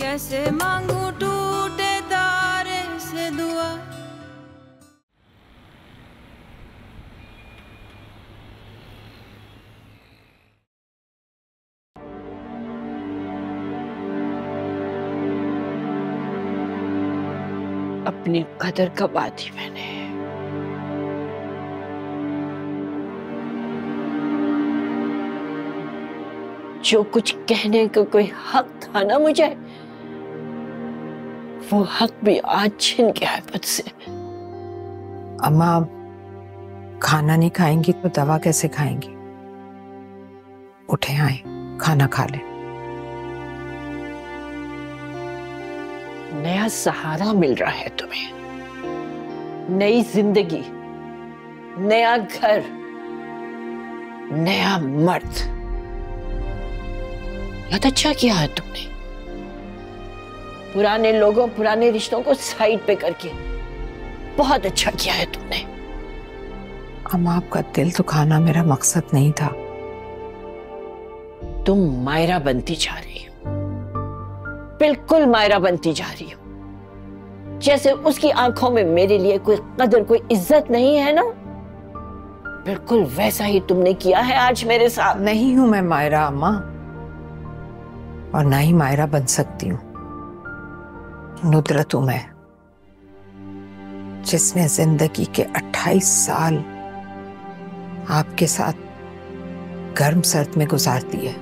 कैसे मांगू टूटे तारे से दुआ। अपनी कदर कबा दी मैंने। जो कुछ कहने का कोई हक था ना मुझे, वो हक भी आज छिन गया है मुझसे। अम्मा, खाना नहीं खाएंगी तो दवा कैसे खाएंगी? उठे आए, खाना खा ले। नया सहारा मिल रहा है तुम्हें, नई जिंदगी, नया घर, नया मर्द। बहुत अच्छा किया है तुमने, पुराने लोगों, पुराने रिश्तों को साइड पे करके। बहुत अच्छा किया है तुमने। अम्मा, आपका दिल दुखाना मेरा मकसद नहीं था। तुम मायरा बनती जा रही हो, बिल्कुल मायरा बनती जा रही हो। जैसे उसकी आंखों में मेरे लिए कोई कदर, कोई इज्जत नहीं है ना, बिल्कुल वैसा ही तुमने किया है आज मेरे साथ। नहीं हूं मैं मायरा अम्मा, और ना ही मायरा बन सकती हूँ। नुदरत हूं मैं, जिसने जिंदगी के 28 साल आपके साथ गर्म सर्द में गुजार दिए।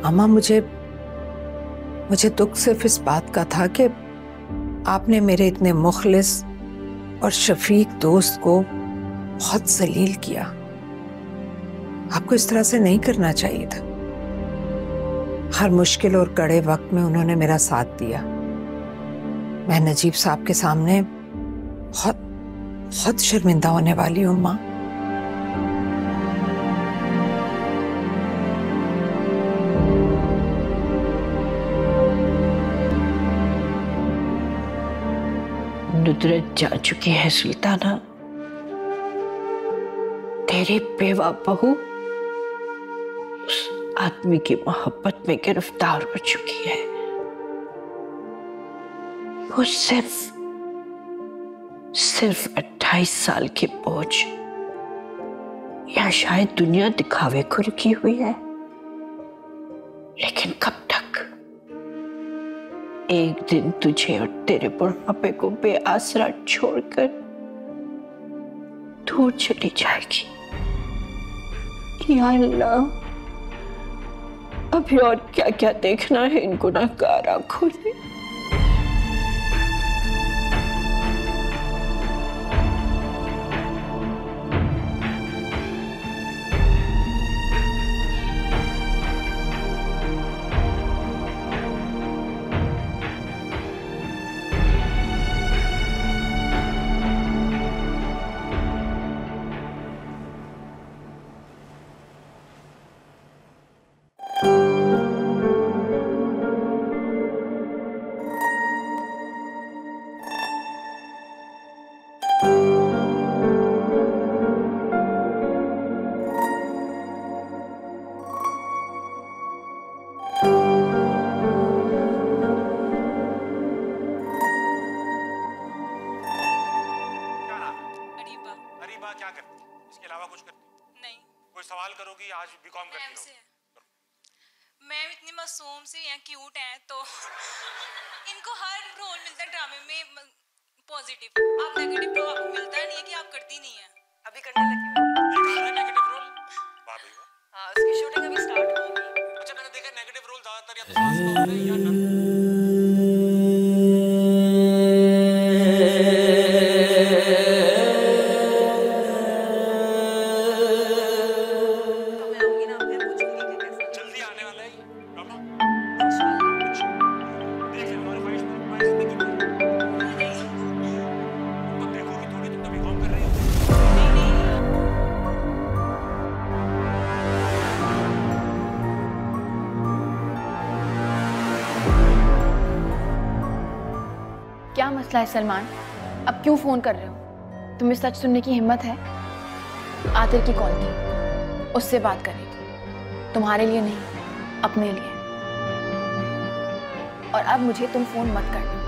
अम्मा, मुझे दुख सिर्फ इस बात का था कि आपने मेरे इतने मुखलिस और शफीक दोस्त को बहुत जलील किया। आपको इस तरह से नहीं करना चाहिए था। हर मुश्किल और कड़े वक्त में उन्होंने मेरा साथ दिया। मैं नजीब साहब के सामने बहुत बहुत शर्मिंदा होने वाली हूँ माँ। नुदरत जा चुकी है सुल्ताना, तेरी बेवा बहू उस आदमी की मोहब्बत में गिरफ्तार हो चुकी है। वो सिर्फ 28 साल के बोझ, या शायद दुनिया दिखावे को रुकी हुई है। लेकिन कब तक? एक दिन तुझे और तेरे बुढ़ापे को बेआसरा छोड़कर दूर चली जाएगी। या अल्लाह, अभी और क्या क्या देखना है इन गुनाहगार आंखों ने। क्या करती? इसके अलावा कुछ करती? नहीं। कोई सवाल करोगी? आज बीकॉम करती हो। मैम इतनी मासूम सी हैं, क्यूट हैं, तो इनको हर रोल मिलता है ड्रामे में पॉजिटिव। आप नेगेटिव रोल आपको मिलता है नहीं है कि आप करती नहीं है। अभी करने लगी हूं नेगेटिव रोल। वाह भाई वाह। हां, उसकी शूटिंग अभी स्टार्ट होगी। अच्छा, मैंने देखा नेगेटिव रोल ज्यादातर या तो सास का होता है या नन। क्या मसला है सलमान? अब क्यों फोन कर रहे हो? तुम्हें सच सुनने की हिम्मत है? आतिर की कॉल थी, उससे बात कर रही थी, तुम्हारे लिए नहीं। अपने लिए। और अब मुझे तुम फोन मत करना।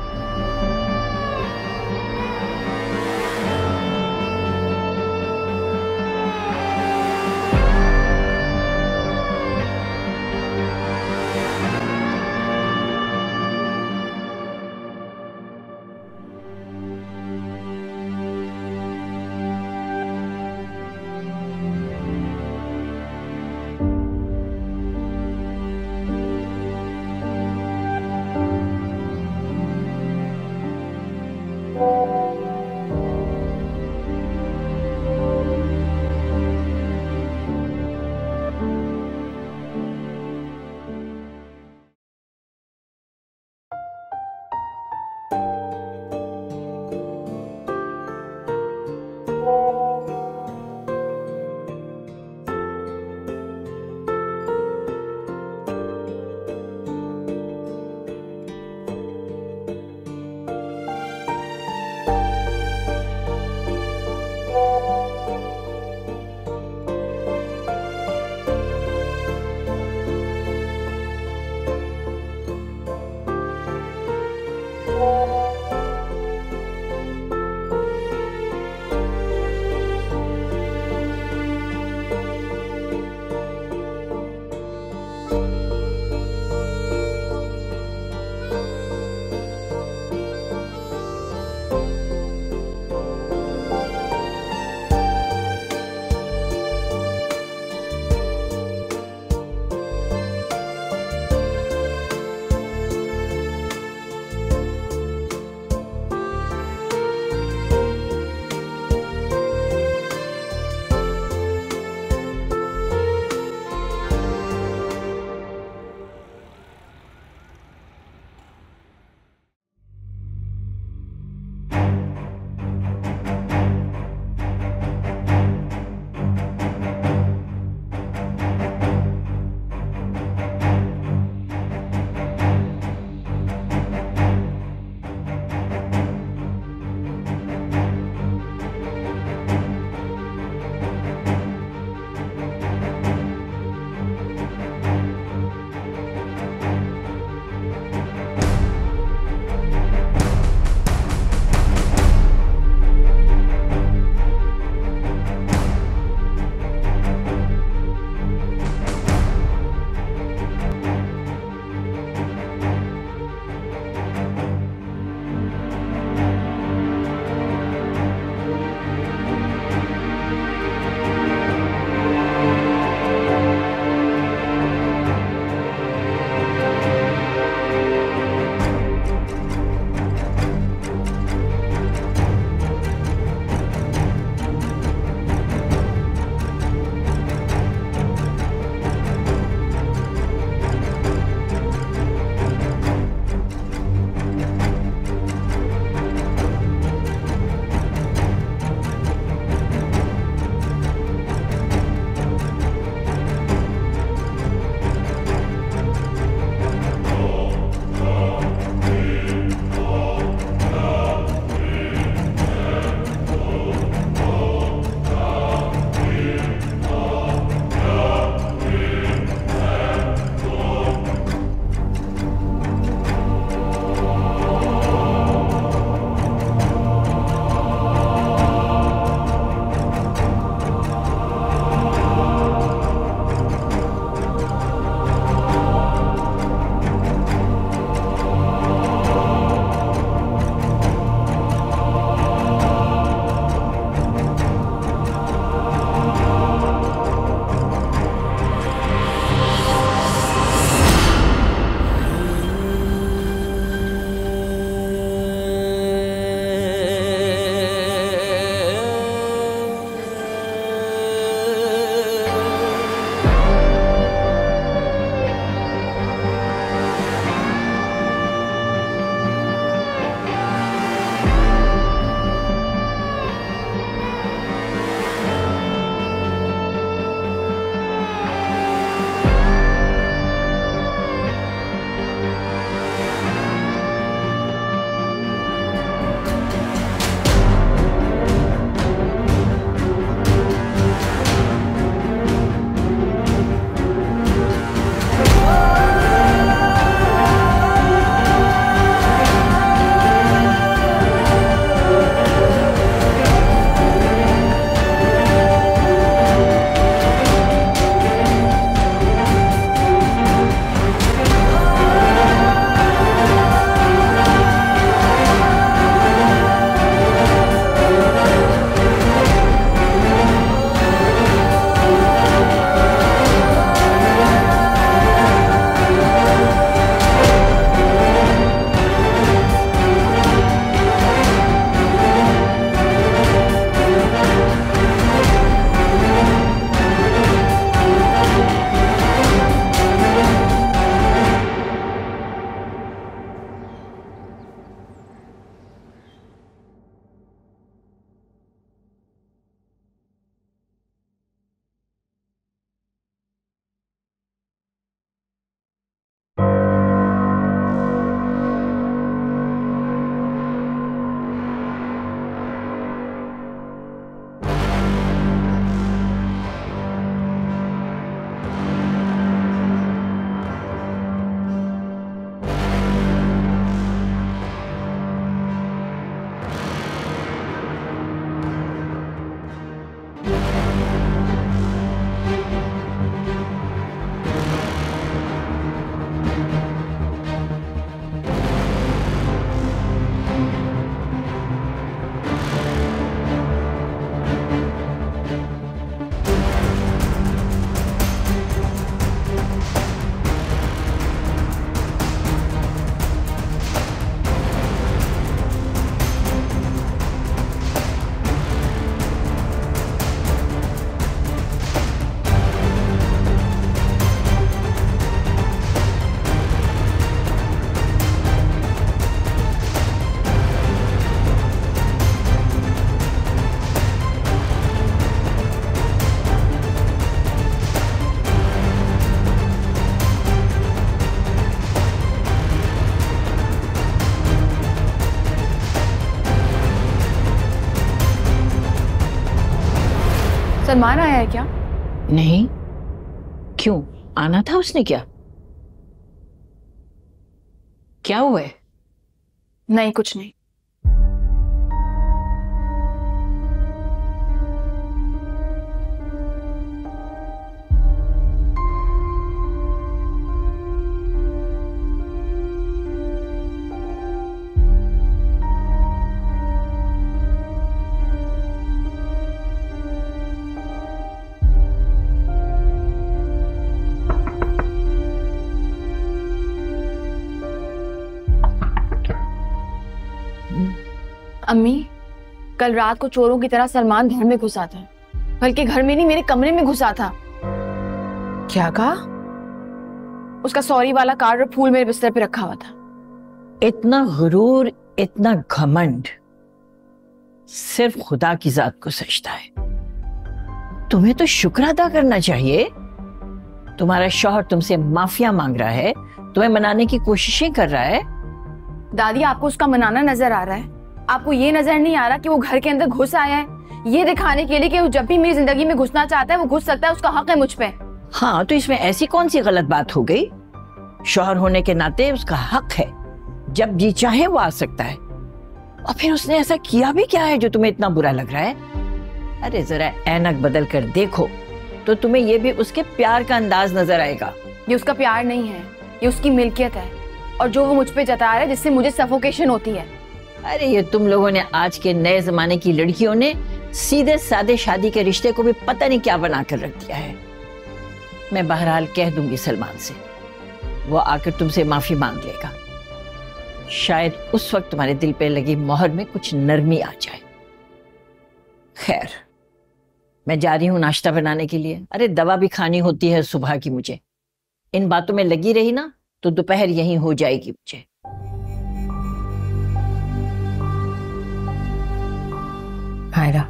सलमान आया है क्या? नहीं, क्यों आना था उसने? क्या हुआ है? नहीं, कुछ नहीं। अम्मी, कल रात को चोरों की तरह सलमान घर में घुसा था, बल्कि घर में नहीं, मेरे कमरे में घुसा था। क्या कहा? उसका सॉरी वाला कार्ड और फूल मेरे बिस्तर पे रखा हुआ था। इतना गुरूर, इतना घमंड सिर्फ खुदा की जात को सजता है। तुम्हें तो शुक्र अदा करना चाहिए। तुम्हारा शौहर तुमसे माफिया मांग रहा है, तुम्हें मनाने की कोशिशें कर रहा है। दादी, आपको उसका मनाना नजर आ रहा है? आपको ये नजर नहीं आ रहा कि वो घर के अंदर घुस आया है ये दिखाने के लिए कि वो जब भी मेरी जिंदगी में घुसना चाहता है वो घुस सकता है, उसका हक है मुझ पे। हाँ, तो इसमें ऐसी कौन सी गलत बात हो गई? शौहर होने के नाते उसका हक है, जब जी चाहे वो आ सकता है। और फिर उसने ऐसा किया भी क्या है जो तुम्हें इतना बुरा लग रहा है? अरे जरा ऐनक बदल कर देखो तो तुम्हें ये भी उसके प्यार का अंदाज नजर आएगा। ये उसका प्यार नहीं है, ये उसकी मिल्कियत है, और जो वो मुझ पे जता रहा है जिससे मुझे सफोकेशन होती है। अरे ये तुम लोगों ने, आज के नए जमाने की लड़कियों ने सीधे सादे शादी के रिश्ते को भी पता नहीं क्या बना कर रख दिया है। मैं बहरहाल कह दूंगी सलमान से, वो आकर तुमसे माफी मांग लेगा। शायद उस वक्त तुम्हारे दिल पे लगी मोहर में कुछ नरमी आ जाए। खैर, मैं जा रही हूँ नाश्ता बनाने के लिए। अरे दवा भी खानी होती है सुबह की। मुझे इन बातों में लगी रही ना तो दोपहर यहीं हो जाएगी मुझे। मायरा,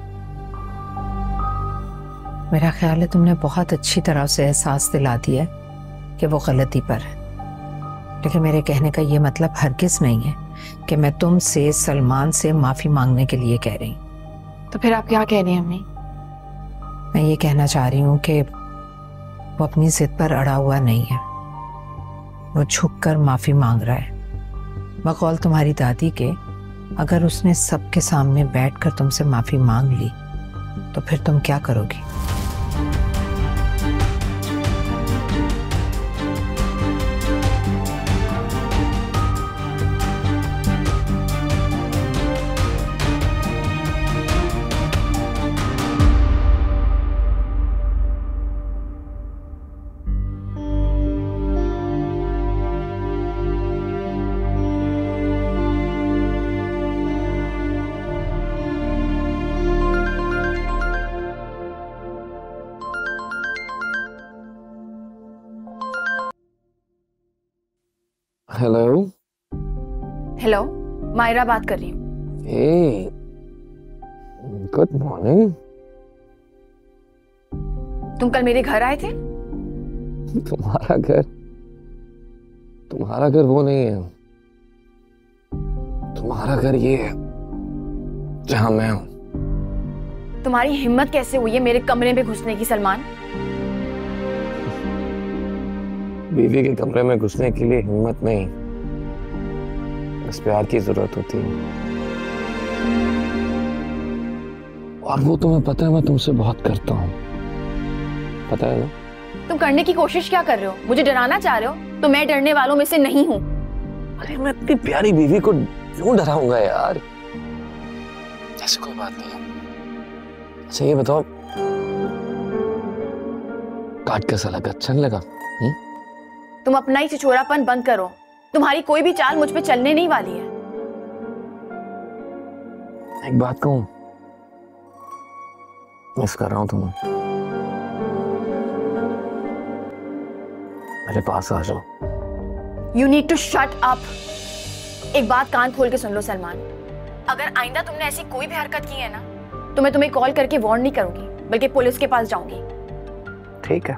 मेरा ख्याल है तुमने बहुत अच्छी तरह से एहसास दिला दिया है कि वो गलती पर है, लेकिन मेरे कहने का ये मतलब हरगिज नहीं है कि मैं तुमसे सलमान से माफी मांगने के लिए कह रही हूँ। तो फिर आप क्या कह रही हैं अम्मी? मैं ये कहना चाह रही हूँ कि वो अपनी जिद पर अड़ा हुआ नहीं है, वो झुककर माफी मांग रहा है। बकौल तुम्हारी दादी के, अगर उसने सबके सामने बैठकर तुमसे माफी मांग ली तो फिर तुम क्या करोगी? हेलो। हेलो, मायरा बात कर रही हूँ। हे, गुड मॉर्निंग। तुम कल मेरे घर आए थे? तुम्हारा घर? तुम्हारा घर वो नहीं है, तुम्हारा घर ये है जहां मैं हूं। तुम्हारी हिम्मत कैसे हुई है मेरे कमरे में घुसने की सलमान? बीवी के कमरे में घुसने के लिए हिम्मत नहीं, बस प्यार की जरूरत होती है। और वो तुम्हें पता है मैं तुमसे बहुत करता हूँ, पता है ना? तुम करने की कोशिश क्या कर रहे हो? मुझे डराना चाह रहे हो? तो मैं डरने वालों में से नहीं हूँ। अरे मैं अपनी प्यारी बीवी को क्यों डराऊंगा यार? ऐसी कोई बात नहीं है। अच्छा ये बताओ, काट कैसा लगा? अच्छा नहीं लगा? तुम अपना ही छिछोरापन बंद करो। तुम्हारी कोई भी चाल मुझ पे चलने नहीं वाली है। एक बात कहूं, मिस कर रहा हूं तुम्हें। मेरे पास आ जाओ। You need to shut up। एक बात कान खोल के सुन लो सलमान, अगर आइंदा तुमने ऐसी कोई भी हरकत की है ना तो मैं तुम्हें कॉल करके वार्न नहीं करूंगी, बल्कि पुलिस के पास जाऊंगी। ठीक है,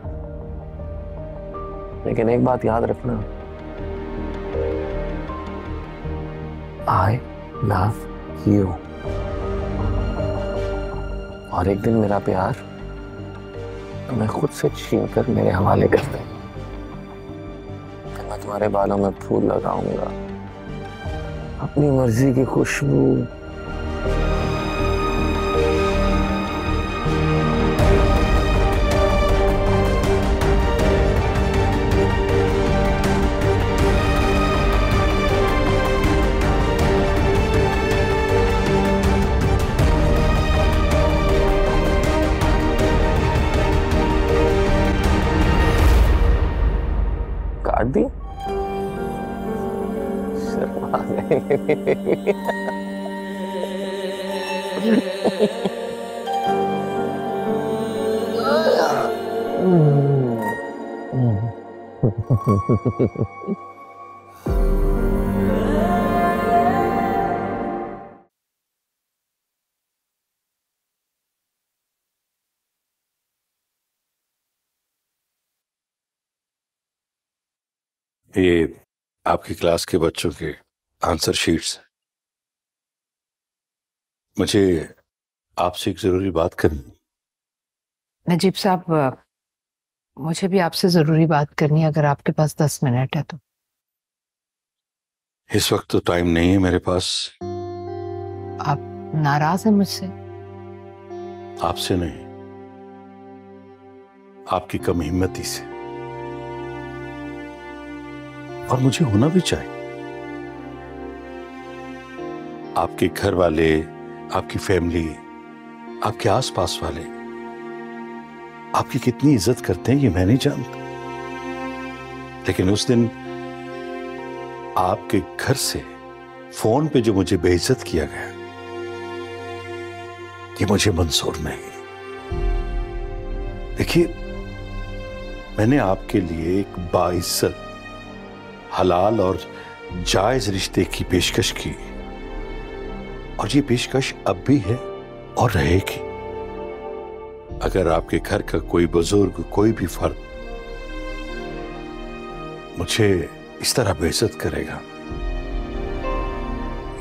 लेकिन एक बात याद रखना, I love you। और एक दिन मेरा प्यार मैं खुद से छीन कर मेरे हवाले करता हूँ। मैं तुम्हारे बालों में फूल लगाऊंगा, अपनी मर्जी की खुशबू। काट दी? शर्मा गई। ये आपकी क्लास के बच्चों के आंसर शीट्स। मुझे आपसे एक जरूरी बात करनी। नजीब साहब, मुझे भी आपसे जरूरी बात करनी है, अगर आपके पास 10 मिनट है तो। इस वक्त तो टाइम नहीं है मेरे पास। आप नाराज हैं मुझसे? आपसे नहीं, आपकी कम हिम्मती से। और मुझे होना भी चाहिए। आपके घर वाले, आपकी फैमिली, आपके आसपास वाले आपकी कितनी इज्जत करते हैं ये मैं नहीं जानता, लेकिन उस दिन आपके घर से फोन पे जो मुझे बेइज्जत किया गया, ये मुझे मंजूर नहीं। देखिए, मैंने आपके लिए एक बाइज्जत, हलाल और जायज रिश्ते की पेशकश की, और ये पेशकश अब भी है और रहेगी। अगर आपके घर का कोई बुजुर्ग, कोई भी फर्द मुझे इस तरह बेइज्जत करेगा,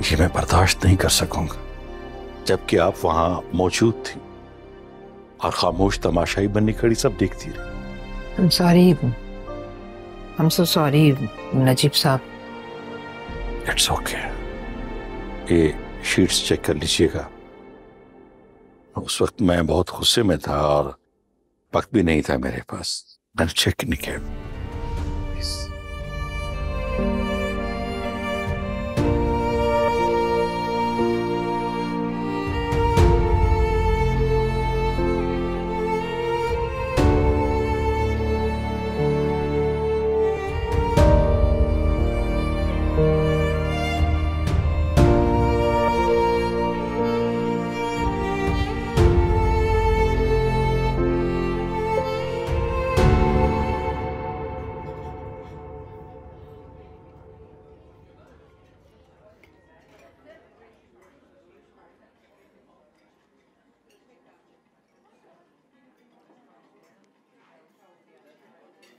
ये मैं बर्दाश्त नहीं कर सकूंगा। जबकि आप वहां मौजूद थी और खामोश तमाशाई बनने खड़ी सब देखती रही। I'm sorry. I'm so sorry, Najeeb साहब। It's okay. ये शीट्स चेक कर लीजिएगा। उस वक्त मैं बहुत गुस्से में था और वक्त भी नहीं था मेरे पास, मैंने चेक नहीं किया।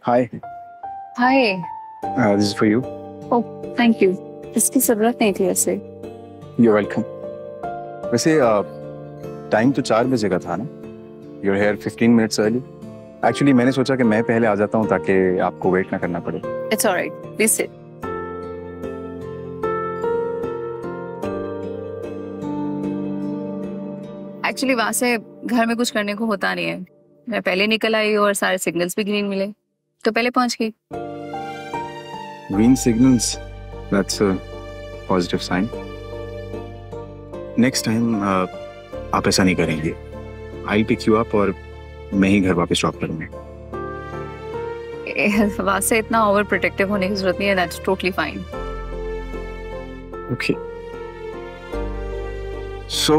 Hi. Hi. This is for you. Oh, thank you. इसकी जरूरत नहीं थी वैसे। You're welcome. वैसे टाइम तो 4 बजे का था ना? You're here 15 minutes early. Actually मैंने सोचा कि मैं पहले आ जाता हूँ ताकि आपको वेट ना करना पड़े। It's alright. Please sit. Actually वहां से घर में कुछ करने को होता नहीं है। मैं पहले निकल आई और सारे सिग्नल्स भी ग्रीन मिले, तो पहले पहुंच गई। Green signals. That's a positive sign. Next time आप ऐसा नहीं करेंगे। I'll pick you up और मैं ही घर वापस ड्रॉप करूंगा। वहां से इतना ओवर प्रोटेक्टिव होने की जरूरत नहीं है। That's totally fine. Okay. So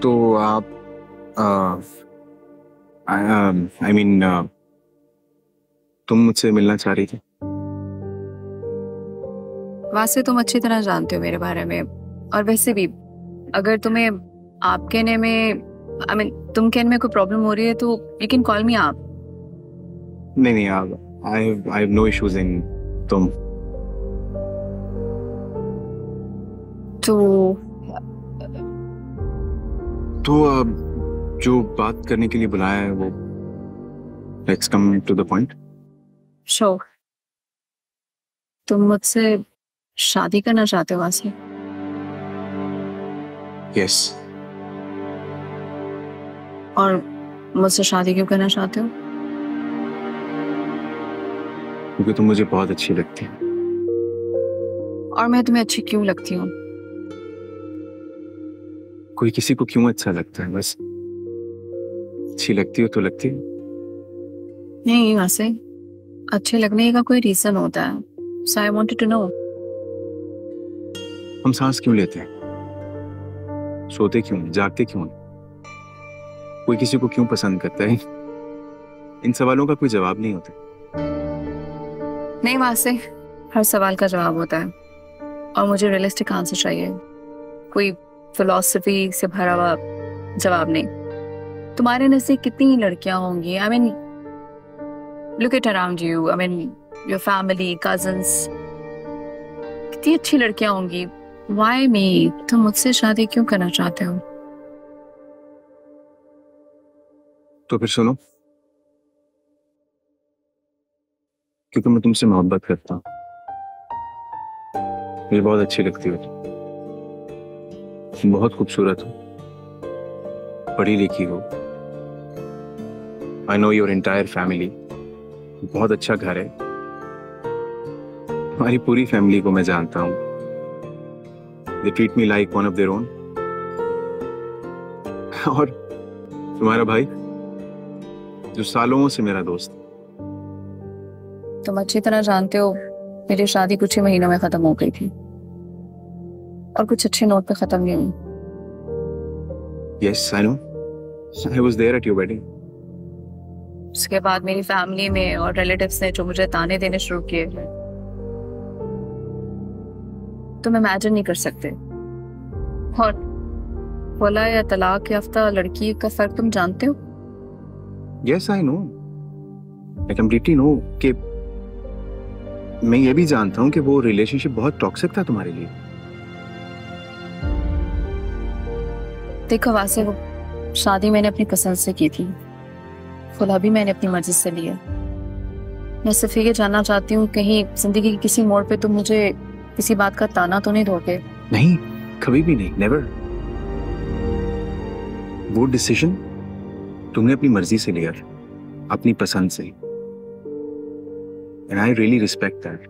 तो आप I mean तुम मुझसे मिलना चाह रही थी? वहां से तुम अच्छी तरह जानते हो मेरे बारे में, और वैसे भी अगर तुम्हें आप कहने में तुम कहने में कोई प्रॉब्लम हो रही है तो यू कैन कॉल मी आप। नहीं आप I have no issues in तुम। तो जो बात करने के लिए बुलाया है वो let's come to the point. So, तुम मुझसे शादी करना चाहते हो वासी? यस। और मुझसे शादी क्यों करना चाहते हो? क्योंकि तुम मुझे बहुत अच्छी लगती है। और मैं तुम्हें अच्छी क्यों लगती हूँ? कोई किसी को क्यों अच्छा लगता है, बस अच्छी लगती हो तो लगती हो। नहीं, वैसे अच्छे लगने का कोई रीजन होता है। So I wanted to know. हम सांस क्यों लेते हैं, सोते क्यों, जागते क्यों, कोई किसी को क्यों पसंद करता है? इन सवालों का कोई जवाब नहीं होता। नहीं, वहां से हर सवाल का जवाब होता है और मुझे रियलिस्टिक आंसर चाहिए, कोई फिलॉसफी से भरा हुआ जवाब नहीं। तुम्हारे नजदीक कितनी लड़कियां होंगी? I mean look it around you, I mean your family, cousins, कितनी अच्छी लड़कियां होंगी। व्हाई मी? तुम मुझसे शादी क्यों करना चाहते हो? तो फिर सुनो, क्योंकि मैं तुमसे मोहब्बत करता हूँ। मुझे बहुत अच्छी लगती हो तुम, बहुत खूबसूरत हो, पढ़ी लिखी हो। I know your entire family, बहुत अच्छा घर है। हमारी पूरी फैमिली को मैं जानता हूँ। They treat me like one of their own. और तुम्हारा भाई, जो सालों से मेरा दोस्त। तुम अच्छी तरह जानते हो मेरी शादी कुछ ही महीनों में खत्म हो गई थी और कुछ अच्छे नोट पे खत्म नहीं हुई। Yes, I know. I was there at your wedding. उसके बाद मेरी फैमिली में और रिलेटिव्स ने जो मुझे ताने देने शुरू किए, तुम इमेजिन नहीं कर सकते। और वला या तलाक याफ्ता लड़की का फर्क तुम जानते हो? Yes, I know. I completely know कि मैं ये भी जानता हूँ कि वो रिलेशनशिप बहुत टॉक्सिक था तुम्हारे लिए। देखो वासे, वो शादी मैंने अपनी पसंद से की थी, खुला भी मैंने अपनी मर्जी से लिया। मैं सिर्फ ये जानना चाहती हूँ कहीं जिंदगी के किसी मोड़ पे तुम मुझे किसी बात का ताना तो नहीं दोगे? नहीं, कभी भी नहीं, नेवर। वो डिसीजन तुमने अपनी मर्जी से लिया, अपनी पसंद से, and I really respect that.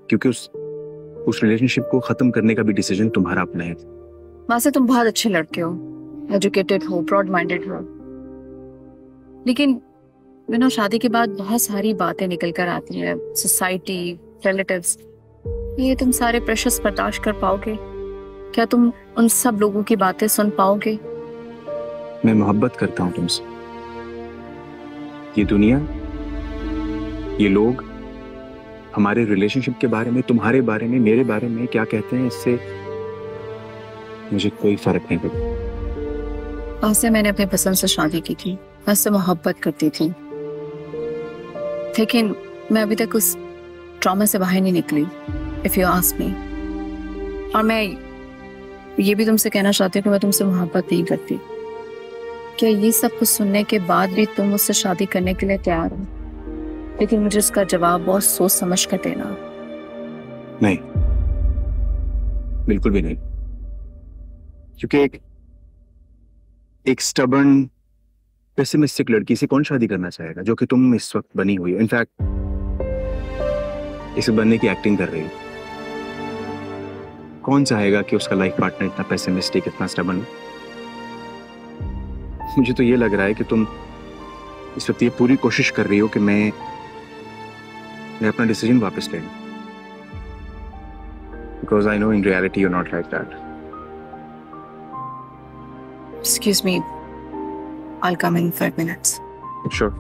क्योंकि उस रिलेशनशिप को खत्म करने का भी डिसीजन तुम्हारा अपना है। वैसे तुम बहुत अच्छे लड़के हो, एजुकेटेड हो, ब्रॉड माइंडेड हो, लेकिन बिना शादी के बाद बहुत सारी बातें निकल कर आती हैं, सोसाइटी, रिलेटिव्स, ये तुम सारे प्रेशर्स बर्दाश्त कर पाओगे? क्या तुम उन सब लोगों की बातें सुन पाओगे? मैं मोहब्बत करता हूं तुमसे। ये दुनिया, ये लोग हमारे रिलेशनशिप के बारे में, तुम्हारे बारे में, मेरे बारे में क्या कहते हैं, इससे मुझे कोई फर्क नहीं पड़ता। वैसे मैंने अपने पसंद से शादी की थी, वैसे मोहब्बत करती थी, लेकिन मैं अभी तक उस ट्रॉमा से बाहर नहीं निकली, इफ यू आस्क मी। और मैं ये भी तुमसे कहना चाहती हूँ कि मैं तुमसे मोहब्बत नहीं करती। क्या ये सब कुछ सुनने के बाद भी तुम मुझसे शादी करने के लिए तैयार हो? लेकिन मुझे इसका जवाब बहुत सोच समझ कर देना। नहीं, बिल्कुल भी नहीं। क्योंकि एक स्टबर्न पेसिमिस्टिक लड़की से कौन शादी करना चाहेगा, जो कि तुम इस वक्त बनी हुई हो। इनफैक्ट इसे बनने की एक्टिंग कर रही हो। कौन चाहेगा कि उसका लाइफ पार्टनर इतना पेसिमिस्टिक, इतना स्टबर्न? मुझे तो ये लग रहा है कि तुम इस वक्त ये पूरी कोशिश कर रही हो कि मैं अपना डिसीजन वापस ले लूं। Because I know in reality you're not like that. Excuse me, I'll come in 5 minutes. Sure.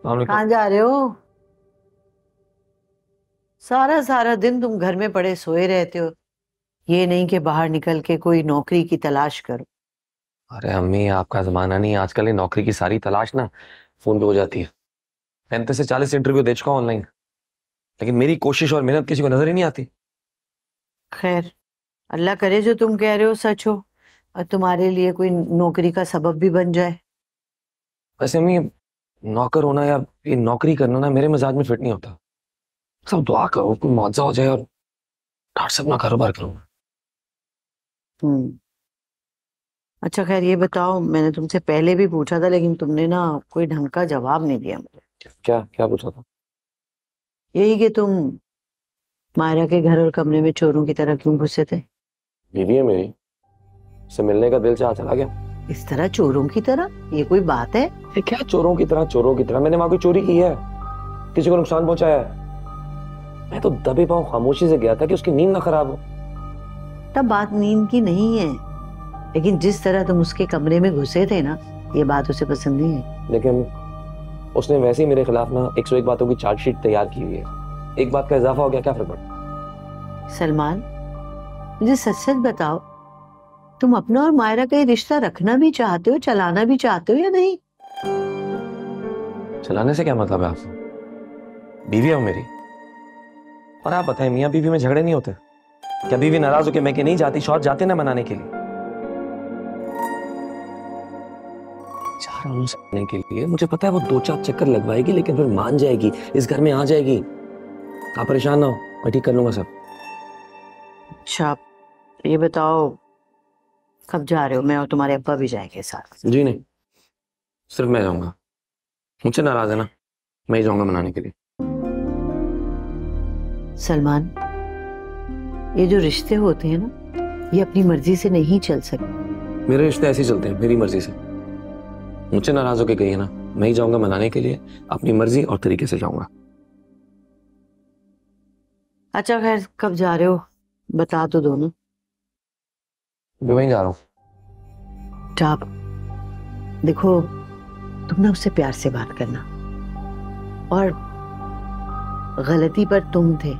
कहाँ जा रहे हो? सारा सारा दिन तुम घर में पड़े सोए रहते हो, ये नहीं कि बाहर निकल के कोई नौकरी की तलाश करो। अरे अम्मी, आपका जमाना नहीं, आजकल ये नौकरी की सारी तलाश ना फोन पे हो जाती है। 35 से 40 इंटरव्यू दे चुका हूं ऑनलाइन, लेकिन मेरी कोशिश और मेहनत किसी को नजर ही नहीं आती। खैर, अल्लाह करे जो तुम कह रहे हो सच हो और तुम्हारे लिए कोई नौकरी का सबब भी बन जाए। वैसे अम्मी, नौकर होना या ये नौकरी करना ना मेरे मिजाज में फिट नहीं होता। सब दुआ करो कोई मुआवजा हो जाए और ठाट से अपना कारोबार करूँ। अच्छा खैर ये बताओ, मैंने तुमसे पहले भी पूछा था लेकिन तुमने ना कोई ढंग का जवाब नहीं दिया मुझे। क्या क्या पूछा था? यही कि तुम मायरा के घर और कमरे में चोरों की तरह क्यों घुसे थे? बीवी है मेरी, उससे मिलने का दिल चाह चला गया। इस तरह चोरों की तरह? ये कोई बात है? क्या चोरों की तरह? चोरों की तरह मैंने वहां कोई चोरी की है? किसी को नुकसान पहुंचाया है? मैं तो दबे पांव खामोशी से गया था कि उसकी नींद ना खराब हो। तब बात नींद की नहीं है, लेकिन जिस तरह तुम उसके कमरे में घुसे थे ना, ये बात उसे पसंद नहीं है। लेकिन उसने वैसे ही मेरे खिलाफ ना 101 बातों की चार्जशीट तैयार की हुई है। एक बात का इजाफा हो गया, क्या फर्क पड़ा? सलमान, मुझे सच सच बताओ, तुम अपना और मायरा का ये रिश्ता रखना भी चाहते हो, चलाना भी चाहते हो या नहीं? चलाने से क्या मतलब है आपसे? बीवी है मेरी। और आप बताएं, मियाँ बीवी में झगड़े नहीं होते क्या? बीवी नाराज होकर मैं कि नहीं जाती, शौहर जाते ना मनाने के लिए। चाह रहा हूं समझने के लिए, मुझे पता है वो 2-4 चक्कर लगवाएगी लेकिन फिर मान जाएगी, इस घर में आ जाएगी। आप परेशान ना हो, मैं ठीक कर लूंगा सब। अच्छा ये बताओ, कब जा रहे हो? मैं और तुम्हारे अब्बा भी जाएंगे साथ। जी नहीं, सिर्फ मैं जाऊंगा। मुझसे नाराज है ना, मैं ही जाऊंगा मनाने के लिए। सलमान, ये जो रिश्ते होते हैं ना, ये अपनी मर्जी से नहीं चल सकते। मेरे रिश्ते ऐसे ही चलते हैं, मेरी मर्जी से। मुझसे नाराज होके गई है ना, मैं ही जाऊंगा मनाने के लिए, अपनी मर्जी और तरीके से जाऊंगा। अच्छा खैर, कब जा रहे हो बता तो दो ना। मैं वहीं जा रहा हूँ। टाप, देखो तुम ना उससे प्यार से बात करना, और गलती पर तुम थे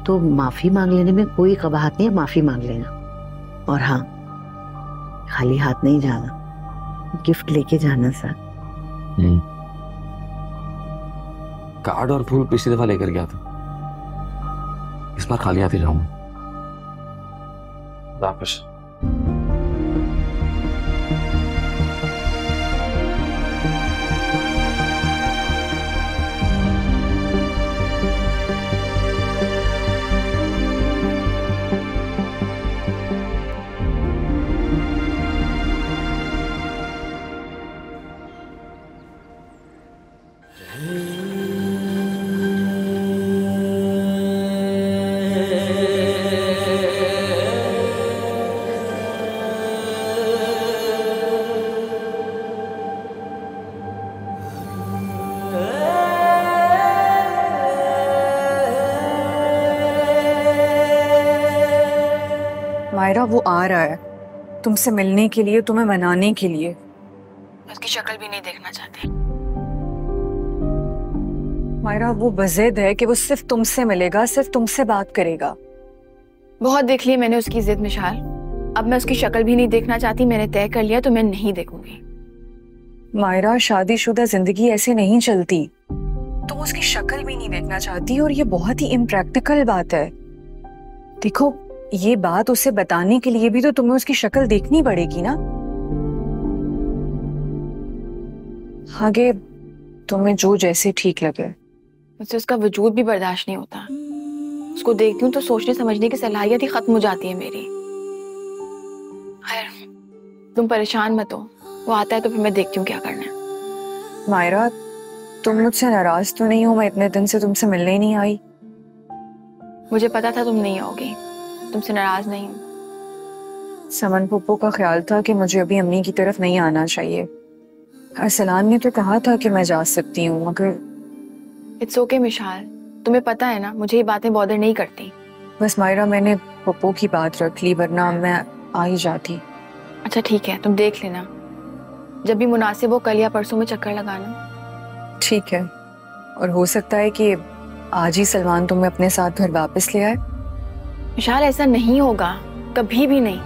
तो माफी मांग लेने में कोई कबाहत नहीं है, माफी मांग लेना। और हाँ, खाली हाथ नहीं जाना, गिफ्ट लेके जाना सर। कार्ड और फूल पिछली दफा लेकर गया था, इस बार खाली हाथ ही जाऊंगा। वापस मायरा वो आ रहा है तुमसे मिलने के लिए, तुम्हें मनाने के लिए। उसकी शक्ल भी नहीं देखना चाहती। मायरा वो बज़िद है कि वो सिर्फ तुमसे मिलेगा, सिर्फ तुमसे बात करेगा। बहुत देख ली मैंने उसकी जिद मिशाल, अब मैं उसकी शक्ल भी नहीं देखना चाहती। मैंने तय कर लिया तो मैं नहीं देखूंगी। मायरा, शादीशुदा जिंदगी ऐसे नहीं चलती। तुम उसकी शक्ल भी नहीं देखना चाहती और ये बहुत ही इम्प्रैक्टिकल बात है। देखो, ये बात उसे बताने के लिए भी तो तुम्हें उसकी शक्ल देखनी पड़ेगी ना। आगे तुम्हें जो जैसे ठीक लगे। मुझसे उसका वजूद भी बर्दाश्त नहीं होता। उसको देखती हूँ तो सोचने समझने की सलाहियत ही खत्म हो जाती है मेरी। खैर, तुम परेशान मत हो, वो आता है तो फिर मैं देखती हूँ क्या करना है। मायरा, तुम मुझसे नाराज तो नहीं हो? मैं इतने दिन से तुमसे मिलने ही नहीं आई। मुझे पता था तुम नहीं आओगी, तुमसे नाराज नहीं हूँ। समन पुप्पो का ख्याल था कि मुझे अभी अम्मी की तरफ नहीं आना चाहिए। अरसलान ने तो कहा था कि मैं जा सकती हूँ, मगर इट्स ओके मिशाल, तुम्हें पता है ना मुझे ये बातें बॉदर नहीं करती। बस मायरा, मैंने पुप्पो की बात रख ली, वरना मैं आ ही जाती। अच्छा ठीक है, तुम देख लेना, जब भी मुनासिब हो कल या परसों में चक्कर लगाना। ठीक है, और हो सकता है कि आज ही सलमान तुम्हें अपने साथ घर वापस ले आए। विशाल, ऐसा नहीं होगा, कभी भी नहीं।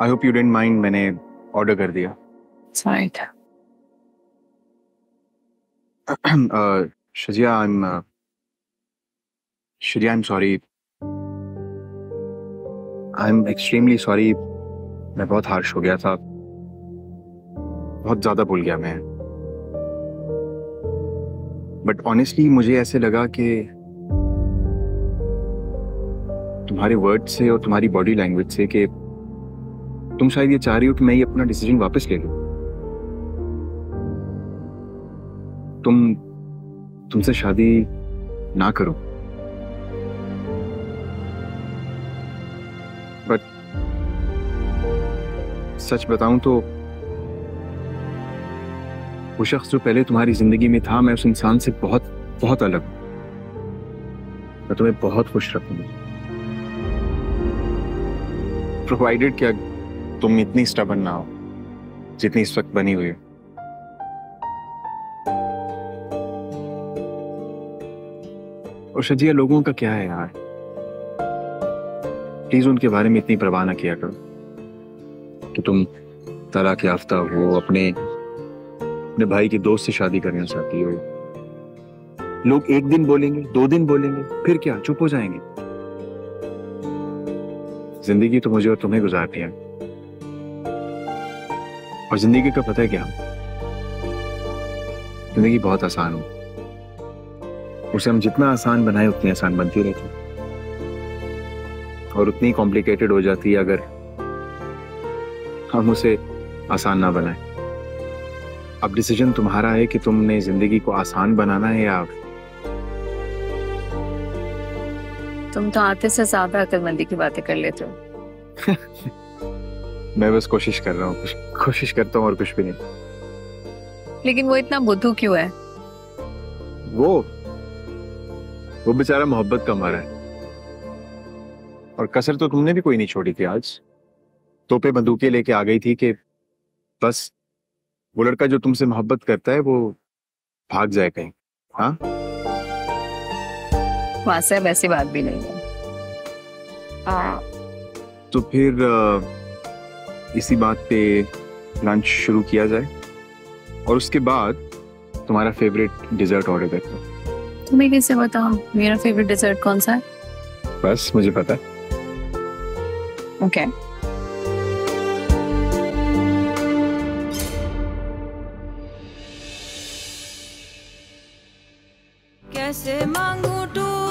I hope you didn't mind, मैंने ऑर्डर कर दिया। Right. Shazia, I am sorry. I am extremely sorry. मैं बहुत हार्श हो गया था, बहुत ज्यादा भूल गया मैं। बट ऑनेस्टली मुझे ऐसे लगा कि तुम्हारे वर्ड से और तुम्हारी बॉडी लैंग्वेज से कि तुम शायद ये चाह रही हो कि मैं ये अपना डिसीजन वापस ले लूं। तुमसे शादी ना करूं। बट सच बताऊं तो वो शख्स जो पहले तुम्हारी जिंदगी में था, मैं उस इंसान से बहुत बहुत अलग हूं। मैं तुम्हें बहुत खुश रखूंगा, प्रोवाइडेड क्या तुम इतनी स्टबर्न ना हो जितनी इस वक्त बनी हुई हो। और शजिया, लोगों का क्या है यार, प्लीज उनके बारे में इतनी परवाह ना किया करो कि तुम तलाक याफ्ता हो, अपने भाई के दोस्त से शादी करना चाहती हो। लोग एक दिन बोलेंगे, 2 दिन बोलेंगे, फिर क्या चुप हो जाएंगे। जिंदगी तो मुझे और तुम्हें गुजारनी है, और जिंदगी का पता है क्या, जिंदगी बहुत आसान हो, उसे हम जितना आसान बनाए उतनी आसान बनती रहती है, और उतनी कॉम्प्लिकेटेड हो जाती है अगर हम उसे आसान ना बनाए। अब डिसीजन तुम्हारा है कि तुमने जिंदगी को आसान बनाना है या तुम तो आते से ज्यादा अक्लमंदी की बातें कर लेते हो। मैं बस कोशिश कर रहा हूँ, कोशिश करता हूँ और कुछ भी नहीं। लेकिन वो इतना बुद्धू क्यों है? वो बेचारा मोहब्बत का मारा है, और कसर तो तुमने भी कोई नहीं छोड़ी थी। आज तोपे बंदूकें लेके आ गई थी कि बस वो लड़का जो तुमसे मोहब्बत करता है वो भाग जाए कहीं। हाँ, वैसे वैसी बात भी नहीं है। तो फिर इसी बात पे लंच शुरू किया जाए, और उसके बाद तुम्हारा फेवरेट डिजर्ट ऑर्डर करता हूँ। तुम्हें कैसे बताऊं मेरा फेवरेट डिजर्ट कौन सा है? बस मुझे पता है। ओके। कैसे मांगू टूट